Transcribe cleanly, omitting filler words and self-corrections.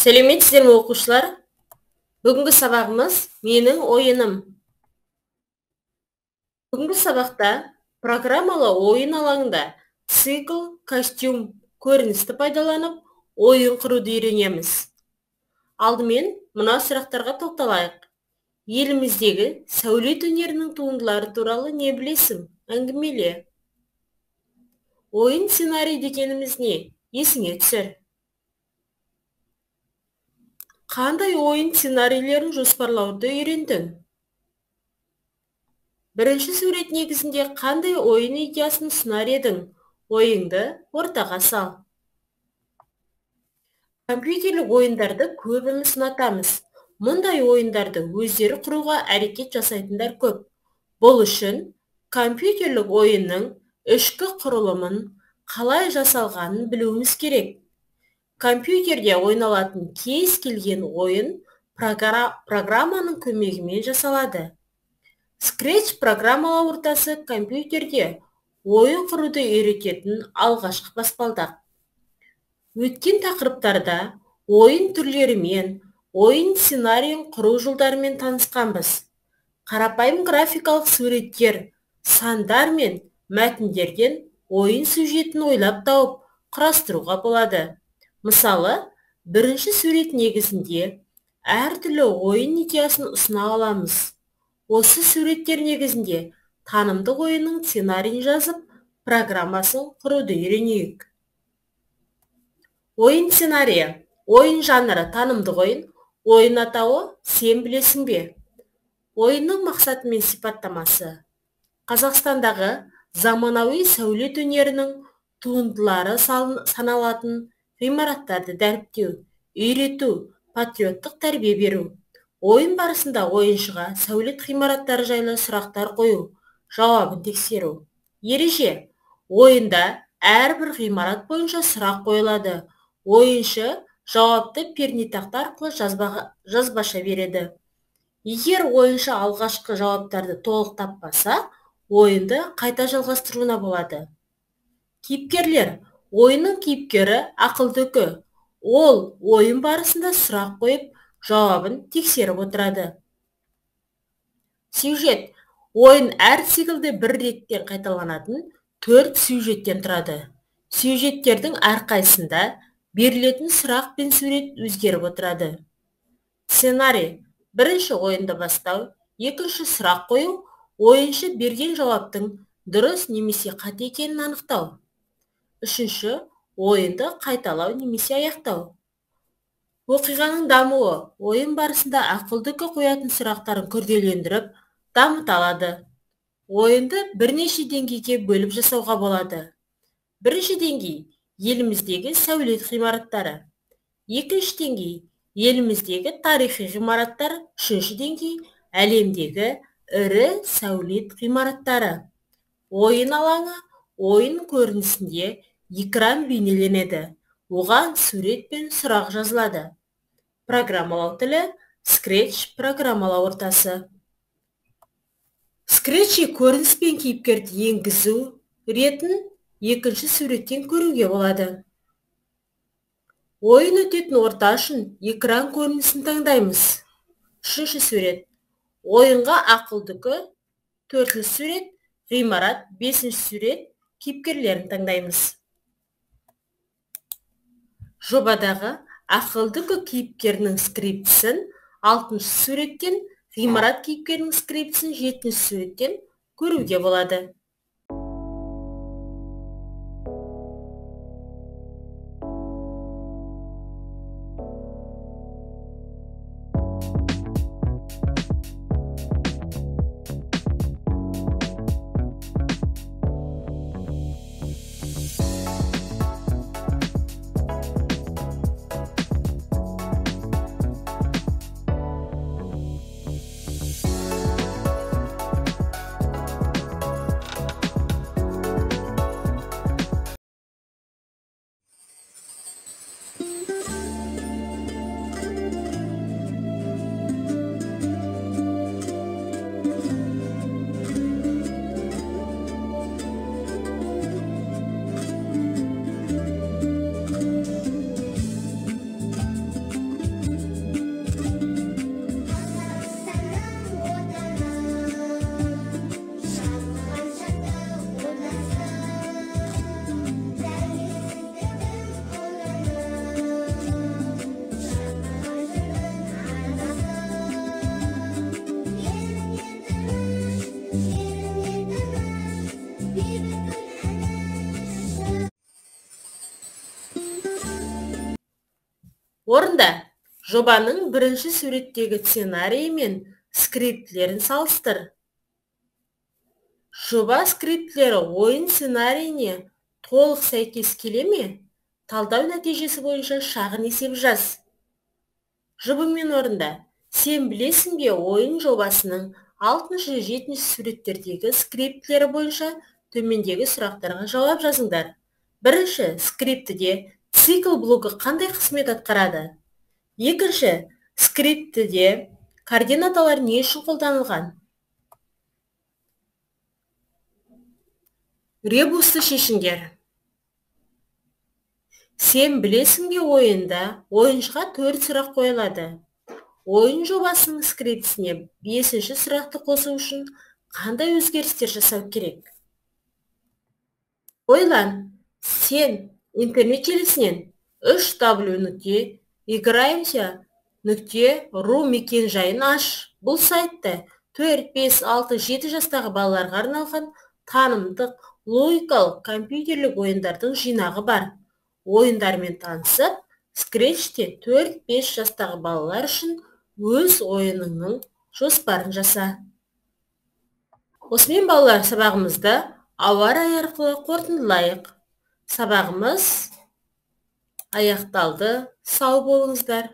Сәлеметсіздер ме оқушылар? Бүгінгі сабағымыз менің ойыным. Бүгінгі сабақта программалы ойын алаңында цикл, костюм, көріністі пайдаланып, ойын құруды үйренеміз. Алдымен мына сұрақтарға тоқталайық. Еліміздегі сәулет өнерінің туындылары туралы не білесің? Әңгімеле. Ойын сценарий дегеніміз не? Есіңе түсір. Қандай ойын сценарийлерін жоспарлауды үйрендің? Бірінші сурет негізінде қандай ойын идеясын ұсынар едің? Ойыңды ортаға сал. Компьютерлік ойындарды көбіміз ұнатамыз. Мұндай ойындарды өздері құруға әрекет жасайтындар көп. Бұл үшін компьютерлік ойынның ішкі құрылымын қалай жасалғанын білуіміз керек. Компьютерде ойналатын кез келген ойын программаның көмегімен жасалады. Scratch программалау ортасы компьютерде ойын құруды үйрететін алғашқы баспалдақ. Өткен тақырыптарда ойын түрлерімен, ойын сценарийін құру жолдарымен танысқанбыз. Қарапайым графикалық суреттер, сандар мен мәтіндерден ойын сюжетін ойлап тауып құрастыруға болады. Мысалы, бірінші сурет негізінде әртүрлі ойын идеясын ұсына аламыз. Осы суреттер негізінде танымдық ойынның сценарийін жазып, программасын құруды үйренейік. Ойын сценарийі, ойын жанры танымдық ойын, ойын атауы сен білесің бе? Ойынның мақсаты мен сипаттамасы. Қазақстандағы заманауи сәулет өнерінің туындылары саналатын ғимараттарды дәріптеу, үйрету, патриоттық тәрбие беру. Ойын барысында ойыншыға сәулет ғимараттары жайлы сұрақтар қою, жауабын тексеру. Ереже: ойында әрбір ғимарат бойынша сұрақ қойылады. Ойыншы жауапты пернетақта арқылы жазбаша береді. Егер ойыншы алғашқы жауаптарды толық таппаса, ойынды қайта жалғастыруына болады. Кейіпкерлер: ойынның кейіпкері ақылдыкі. Ол ойын барысында сұрақ қойып, жауабын тексеріп отырады. Сюжет: ойын әр циклде бір реттен қайталанатын 4 сюжеттен тұрады. Сюжеттердің әрқайсында берілетін сұрақ пен сурет өзгеріп отырады. Сценарий: бірінші ойынды бастау, екінші сұрақ қою, ойыншы берген жауаптың дұрыс немесе қате екенін анықтау. Үшінші ойынды қайталау немесе аяқтау. Оқиғаның дамуы: ойын барысында ақылдыкі қоятын сұрақтарын күрделендіріп, дамыта алады. Ойынды бірнеше деңгейге бөліп жасауға болады. Бірінші деңгей – еліміздегі сәулет ғимараттары. Екінші деңгей – еліміздегі тарихи ғимараттар. Үшінші деңгей – әлемдегі ірі сәулет ғимараттары. Ойын алаңы ойын көрінісінде экран бейнеленеді. Оған сурет пен сұрақ жазылады. Программалау тілі Scratch программалау ортасы. Scratch көрініс пен кейіпкерді енгізу ретін екінші суреттен көруге болады. Ойын өтетін орта үшін экран көрінісін таңдаймыз. Үшінші сурет. Ойынға ақылдыкі. Төртінші сурет. Ғимарат. Бесінші сурет. Кейіпкерлерін таңдаймыз. Жобадағы ақылдыкі кейіпкерінің скриптісін 6-шы суреттен, ғимарат кейіпкерінің скриптісін 7-шы суреттен көруге болады. Орында жобаның бірінші суреттегі сценарийі мен скриптілерін салыстыр. Жоба скриптілері ойын сценарийіне толық сәйкес келе ме? Талдау нәтижесі бойынша шағын есеп жаз. Жұбымен орында. Сен білесің бе ойын жобасының 6-7 суреттердегі скриптілері бойынша төмендегі сұрақтарға жауап жазыңдар. Бірінші, скриптіде цикл блогы қандай қызмет атқарады? Екінші, скриптіде координаталар не үшін қолданылған? Ребусты шешіңдер. Сен білесің бе ойында ойыншыға 4 сұрақ қойылады. Ойын жобасының скриптісіне 5-ші сұрақты қосу үшін қандай өзгерістер жасау керек? Ойлан, сен интернет желісінен 3w.играемся.ру мекен-жайын аш. Бұл сайтта 4, 5, 6, 7 жастағы балаларға арналған танымдық, логикалық, компьютерлік ойындардың жинағы бар. Ойындармен танысып, скретчте 4-5 жастағы балалар үшін өз ойыныңның жоспарын жаса. Осымен балалар, сабағымызды ауа райы арқылы қорытындылайық. Сабағымыз аяқталды. Сау болыңыздар.